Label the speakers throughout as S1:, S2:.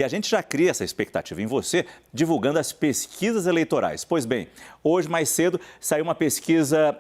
S1: E a gente já cria essa expectativa em você, divulgando as pesquisas eleitorais. Pois bem, hoje mais cedo saiu uma pesquisa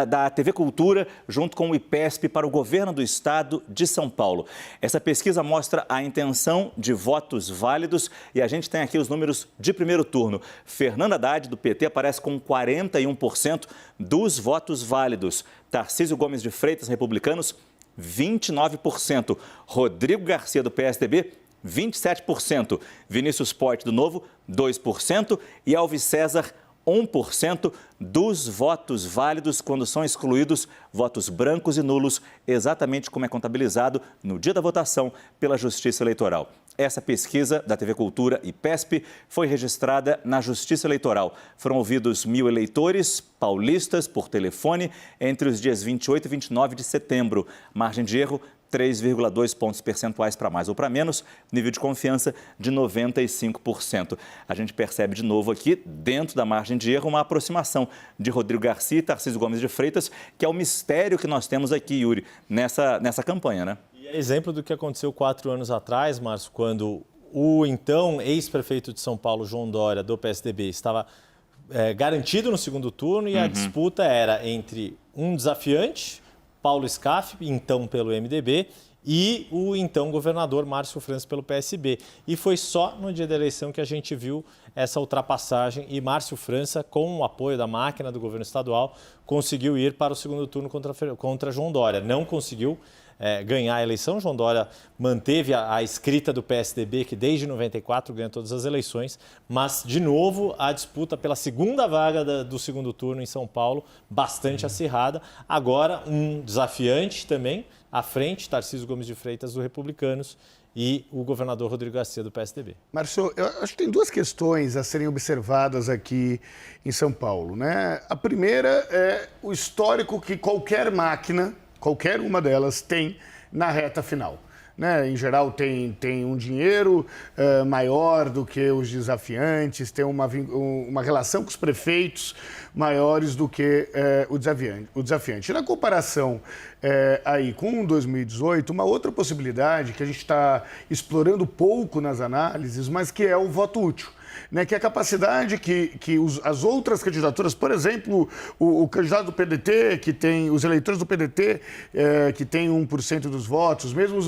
S1: da TV Cultura junto com o IPESP para o governo do estado de São Paulo. Essa pesquisa mostra a intenção de votos válidos e a gente tem aqui os números de primeiro turno. Fernando Haddad, do PT, aparece com 41% dos votos válidos. Tarcísio Gomes de Freitas, republicanos, 29%. Rodrigo Garcia, do PSDB, 27%, Vinícius Poit, do Novo, 2% e Alves César, 1% dos votos válidos quando são excluídos votos brancos e nulos, exatamente como é contabilizado no dia da votação pela Justiça Eleitoral. Essa pesquisa da TV Cultura e PESP foi registrada na Justiça Eleitoral. Foram ouvidos 1.000 eleitores paulistas por telefone entre os dias 28 e 29 de setembro. Margem de erro, 3,2 pontos percentuais para mais ou para menos, nível de confiança de 95%. A gente percebe de novo aqui, dentro da margem de erro, uma aproximação de Rodrigo Garcia e Tarcísio Gomes de Freitas, que é o mistério que nós temos aqui, Yuri, nessa campanha, né?
S2: E é exemplo do que aconteceu 4 anos atrás, Márcio, quando o então ex-prefeito de São Paulo, João Dória, do PSDB, estava garantido no segundo turno e a disputa era entre um desafiante, Paulo Scaff, então pelo MDB, e o então governador Márcio França pelo PSB. E foi só no dia da eleição que a gente viu essa ultrapassagem e Márcio França, com o apoio da máquina do governo estadual, conseguiu ir para o segundo turno contra João Dória. Não conseguiu ganhar a eleição. João Dória manteve a escrita do PSDB, que desde 94 ganha todas as eleições, mas, de novo, a disputa pela segunda vaga do segundo turno em São Paulo, bastante acirrada. Agora, um desafiante também, à frente, Tarcísio Gomes de Freitas, do Republicanos, e o governador Rodrigo Garcia, do PSDB.
S3: Márcio, eu acho que tem duas questões a serem observadas aqui em São Paulo, né? A primeira é o histórico que qualquer máquina, qualquer uma delas, tem na reta final. Né? Em geral, tem um dinheiro maior do que os desafiantes, tem uma relação com os prefeitos maiores do que o desafiante. Na comparação aí com 2018, uma outra possibilidade que a gente está explorando pouco nas análises, mas que é o voto útil. Né, que é a capacidade que as outras candidaturas, por exemplo, o candidato do PDT, que tem os eleitores do PDT, que tem 1% dos votos, mesmo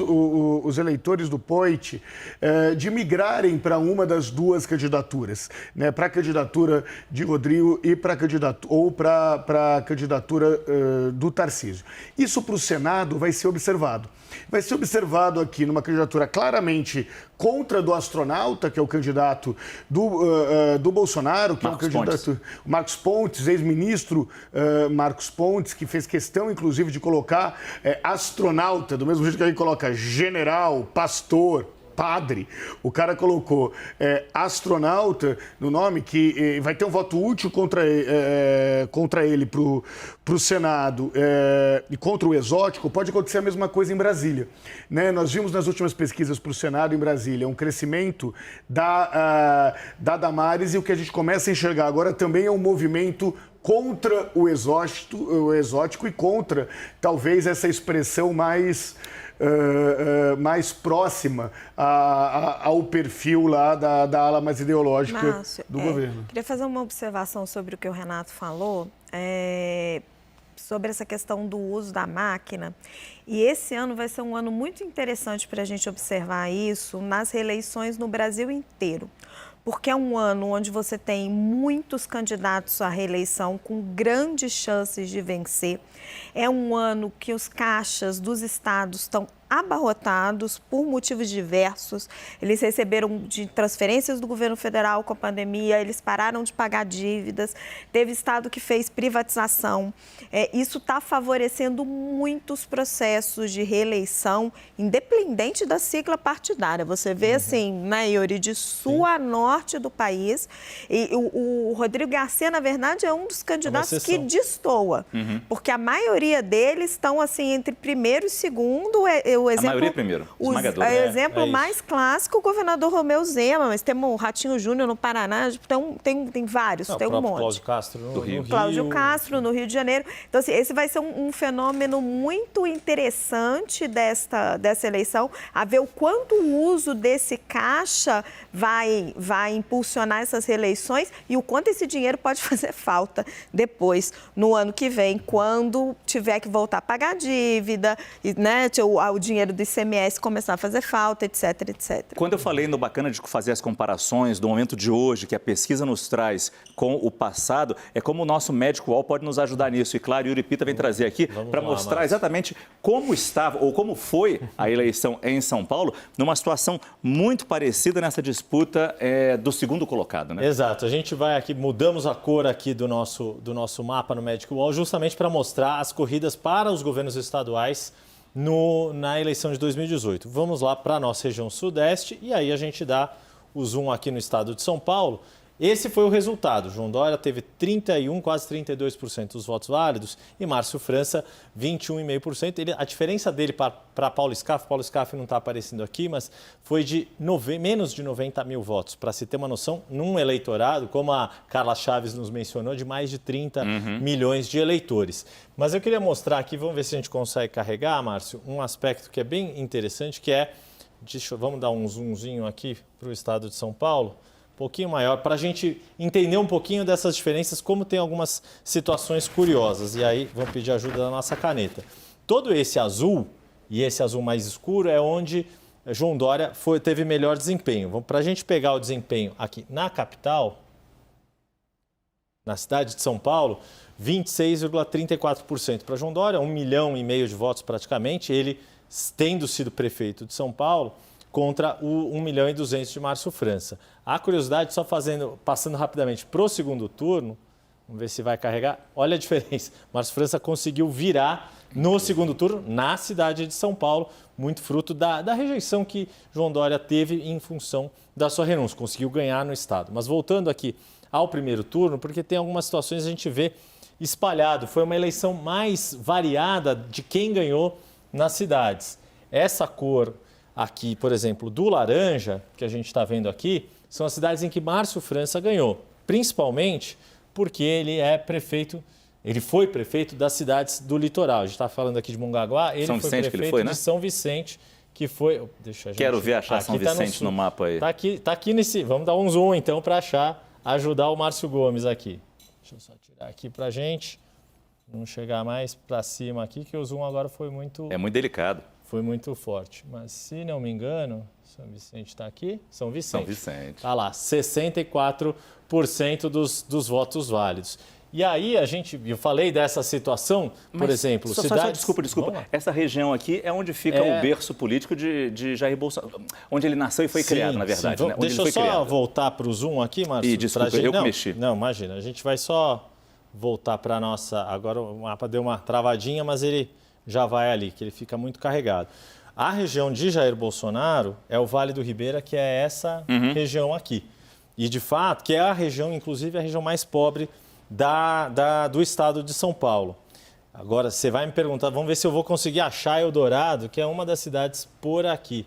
S3: os eleitores do Poit, de migrarem para uma das duas candidaturas, né, para a candidatura de Rodrigo e para a candidatura do Tarcísio. Isso para o Senado vai ser observado. Vai ser observado aqui numa candidatura claramente contra do astronauta, que é o candidato do Bolsonaro, que
S1: Marcos
S3: é o candidato Marcos Pontes, ex-ministro Marcos Pontes, que fez questão, inclusive, de colocar astronauta, do mesmo jeito que a gente coloca general, pastor, padre. O cara colocou astronauta no nome, que vai ter um voto útil contra ele para o Senado e contra o exótico. Pode acontecer a mesma coisa em Brasília. Né? Nós vimos nas últimas pesquisas para o Senado em Brasília um crescimento da Damares, e o que a gente começa a enxergar agora também é um movimento contra o exótico e contra, talvez, essa expressão mais próxima ao perfil lá da ala mais ideológica, Márcio, do governo.
S4: Queria fazer uma observação sobre o que o Renato falou, sobre essa questão do uso da máquina. E esse ano vai ser um ano muito interessante para a gente observar isso nas reeleições no Brasil inteiro. Porque é um ano onde você tem muitos candidatos à reeleição com grandes chances de vencer. É um ano que os caixas dos estados estão abarrotados por motivos diversos. Eles receberam de transferências do governo federal com a pandemia, eles pararam de pagar dívidas, teve estado que fez privatização. Isso está favorecendo muitos processos de reeleição, independente da sigla partidária. Você vê assim, né, Yuri, de sul a norte do país. E o Rodrigo Garcia, na verdade, é um dos candidatos que destoa, porque a maioria deles estão assim entre primeiro e segundo. o exemplo...
S1: A maioria primeiro, esmagador.
S4: O exemplo mais clássico, o governador Romeu Zema, mas temos o Ratinho Júnior no Paraná, tem vários, tem um monte.
S2: Cláudio Castro no Rio.
S4: Cláudio Castro no Rio de Janeiro. Então, assim, esse vai ser um fenômeno muito interessante dessa eleição, a ver o quanto o uso desse caixa vai impulsionar essas reeleições e o quanto esse dinheiro pode fazer falta depois, no ano que vem, quando tiver que voltar a pagar dívida, né, o dinheiro do ICMS começar a fazer falta, etc, etc.
S1: Quando eu falei no bacana de fazer as comparações do momento de hoje, que a pesquisa nos traz com o passado, é como o nosso médico UOL pode nos ajudar nisso. E claro, Yuri Pita vem trazer aqui para mostrar exatamente como estava ou como foi a eleição em São Paulo, numa situação muito parecida nessa disputa do segundo colocado, né?
S2: Exato. A gente vai aqui, mudamos a cor aqui do nosso mapa no Magic Wall, justamente para mostrar as corridas para os governos estaduais na eleição de 2018. Vamos lá para a nossa região sudeste e aí a gente dá o zoom aqui no estado de São Paulo. Esse foi o resultado. João Dória teve 31%, quase 32% dos votos válidos e Márcio França, 21,5%. A diferença dele para Paulo Scaff não está aparecendo aqui, mas foi de menos de 90 mil votos. Para se ter uma noção, num eleitorado, como a Carla Chaves nos mencionou, de mais de 30 milhões de eleitores. Mas eu queria mostrar aqui, vamos ver se a gente consegue carregar, Márcio, um aspecto que é bem interessante, que é, vamos dar um zoomzinho aqui para o estado de São Paulo, um pouquinho maior, para a gente entender um pouquinho dessas diferenças, como tem algumas situações curiosas. E aí, vamos pedir ajuda da nossa caneta. Todo esse azul, e esse azul mais escuro, é onde João Dória teve melhor desempenho. Para a gente pegar o desempenho aqui na capital, na cidade de São Paulo, 26,34% para João Dória, 1,5 milhão de votos praticamente, ele tendo sido prefeito de São Paulo, contra o 1,2 milhão de Márcio França. A curiosidade, só passando rapidamente para o segundo turno, vamos ver se vai carregar, olha a diferença. Márcio França conseguiu virar no segundo turno na cidade de São Paulo, muito fruto da rejeição que João Dória teve em função da sua renúncia, conseguiu ganhar no estado. Mas voltando aqui ao primeiro turno, porque tem algumas situações que a gente vê espalhado, foi uma eleição mais variada de quem ganhou nas cidades. Essa cor aqui, por exemplo, do laranja, que a gente está vendo aqui, são as cidades em que Márcio França ganhou, principalmente porque ele foi prefeito das cidades do litoral. A gente está falando aqui de Mongaguá, ele foi prefeito de São Vicente, que foi...
S1: Quero ver achar São Vicente no mapa aí.
S2: Está aqui nesse... Vamos dar um zoom então para ajudar o Márcio Gomes aqui. Deixa eu só tirar aqui para a gente. Vamos chegar mais para cima aqui, que o zoom agora foi muito...
S1: É muito delicado.
S2: Foi muito forte. Mas, se não me engano, São Vicente está aqui? São Vicente. Está lá, 64% dos votos válidos. E aí, eu falei dessa situação, por exemplo, cidades...
S1: Desculpa. Essa região aqui é onde fica o berço político de Jair Bolsonaro, onde ele nasceu e foi criado, na verdade. Né?
S2: Deixa eu só voltar para o Zoom aqui, Márcio.
S1: Desculpa, eu que mexi.
S2: Não, imagina, a gente vai só voltar para a nossa... Agora o mapa deu uma travadinha, mas ele já vai ali, que ele fica muito carregado. A região de Jair Bolsonaro é o Vale do Ribeira, que é essa região aqui. E, de fato, que é a região, inclusive, a região mais pobre do estado de São Paulo. Agora, você vai me perguntar, vamos ver se eu vou conseguir achar Eldorado, que é uma das cidades por aqui.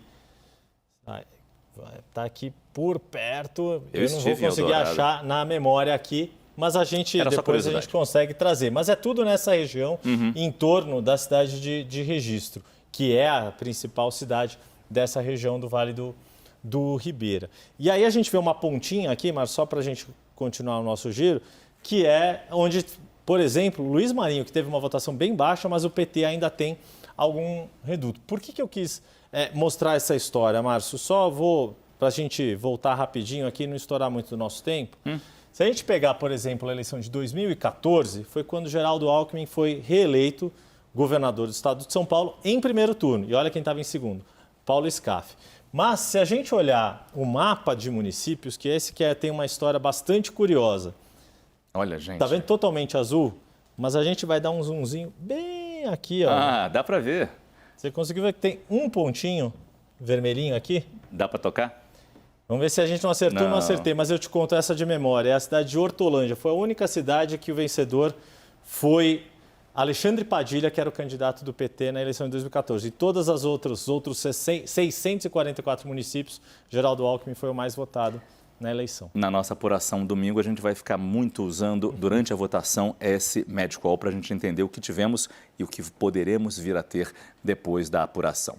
S2: Está aqui por perto, eu não vou conseguir achar na memória aqui, mas depois a gente consegue trazer. Mas é tudo nessa região, em torno da cidade de Registro, que é a principal cidade dessa região do Vale do Ribeira. E aí a gente vê uma pontinha aqui, mas só para a gente continuar o nosso giro, que é onde, por exemplo, Luiz Marinho, que teve uma votação bem baixa, mas o PT ainda tem algum reduto. Por que eu quis mostrar essa história, Márcio? Só vou, para a gente voltar rapidinho aqui e não estourar muito do nosso tempo. Se a gente pegar, por exemplo, a eleição de 2014, foi quando Geraldo Alckmin foi reeleito governador do estado de São Paulo em primeiro turno. E olha quem estava em segundo, Paulo Scaff. Mas se a gente olhar o mapa de municípios, que tem uma história bastante curiosa.
S1: Olha, gente.
S2: Está vendo totalmente azul? Mas a gente vai dar um zoomzinho bem aqui, ó.
S1: Ah, dá para ver.
S2: Você conseguiu ver que tem um pontinho vermelhinho aqui?
S1: Dá para tocar?
S2: Vamos ver se a gente não acertou ou não acertei, mas eu te conto essa de memória. É a cidade de Hortolândia. Foi a única cidade que o vencedor foi Alexandre Padilha, que era o candidato do PT na eleição de 2014. E todas as outros 644 municípios, Geraldo Alckmin foi o mais votado na eleição.
S1: Na nossa apuração domingo, a gente vai ficar muito usando, durante a votação, esse Médico All para a gente entender o que tivemos e o que poderemos vir a ter depois da apuração.